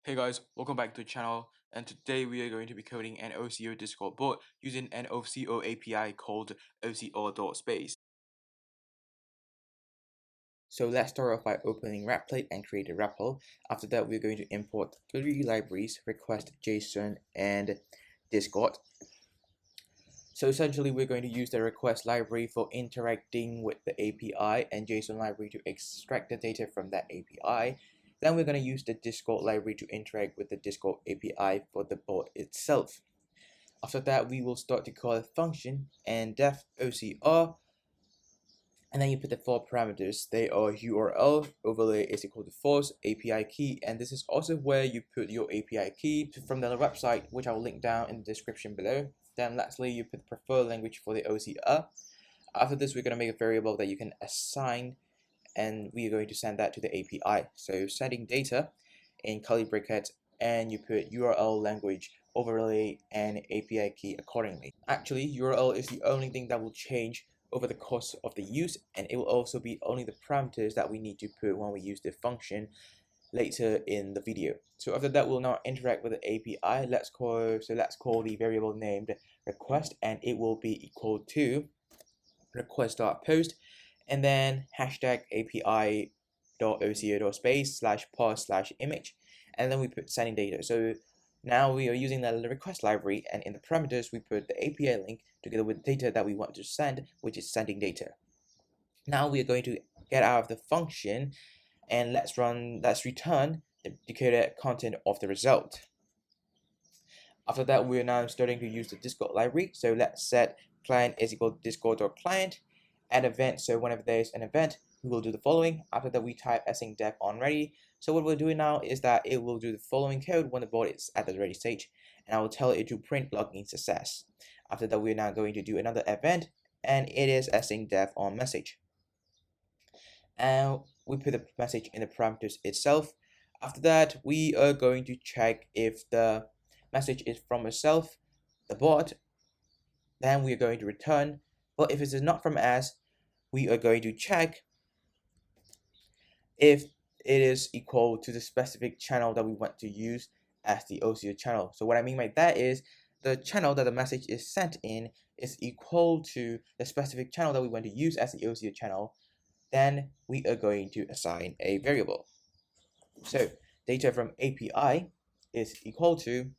Hey guys, welcome back to the channel, and today we are going to be coding an OCO Discord bot using an OCO API called OCO.space. So let's start off by opening wrapplate and create a REPL. After that, we're going to import three libraries: request, JSON, and Discord. So essentially, we're going to use the request library for interacting with the API and JSON library to extract the data from that API. Then we're going to use the Discord library to interact with the Discord API for the bot itself. After that, we will start to call a function and def OCR, and then you put the four parameters. They are URL, overlay is equal to false, API key, and this is also where you put your API key from the website, which I will link down in the description below. Then lastly, you put the preferred language for the OCR. After this, we're going to make a variable that you can assign, and we are going to send that to the API. So sending data in curly brackets, and you put URL, language, overlay, and API key accordingly. Actually, URL is the only thing that will change over the course of the use, and it will also be only the parameters that we need to put when we use the function later in the video. So after that, we'll now interact with the API. Let's call the variable named request, and it will be equal to request.post, and then hashtag api.oco.space/parse/image, and then we put sending data. So now we are using the request library, and in the parameters we put the API link together with data that we want to send, which is sending data. Now we are going to get out of the function, and let's return the decoded content of the result. After that, we are now starting to use the Discord library. So let's set client is equal to discord.client, add event. So whenever there is an event, we will do the following. After that, we type async def on ready. So what we're doing now is that it will do the following code when the bot is at the ready stage, and I will tell it to print login success. After that, we're now going to do another event, and it is async def on message. And we put the message in the parameters itself. After that, we are going to check if the message is from itself, the bot, then we are going to return. But if it is not from us, we are going to check if it is equal to the specific channel that we want to use as the OCO channel. So what I mean by that is the channel that the message is sent in is equal to the specific channel that we want to use as the OCO channel. Then we are going to assign a variable. So data from API is equal to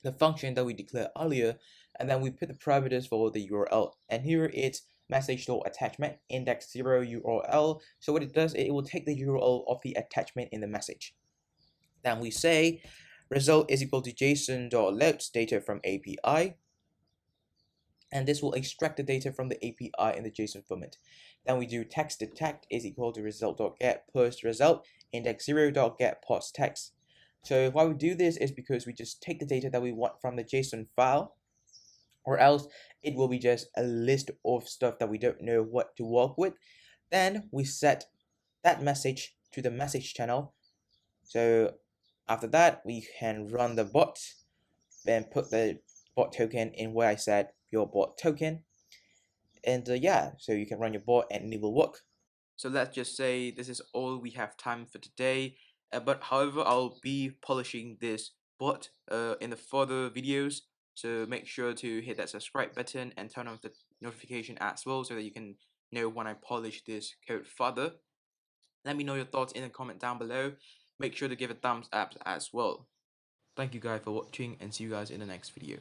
the function that we declared earlier, and then we put the parameters for the URL, and here it's message.attachment index 0 URL. So what it does, it will take the URL of the attachment in the message. Then we say result is equal to json.loads data from API, and this will extract the data from the API in the JSON format. Then we do text detect is equal to result.get ParsedResult index 0.get ParsedText. So why we do this is because we just take the data that we want from the JSON file, or else it will be just a list of stuff that we don't know what to work with. Then we set that message to the message channel. So after that, we can run the bot, then put the bot token in where I said your bot token, and yeah, so you can run your bot and it will work. So let's just say this is all we have time for today, but however, I'll be polishing this bot in the further videos, so make sure to hit that subscribe button and turn on the notification as well, so that you can know when I polish this code further. Let me know your thoughts in the comment down below. Make sure to give a thumbs up as well. Thank you guys for watching, and see you guys in the next video.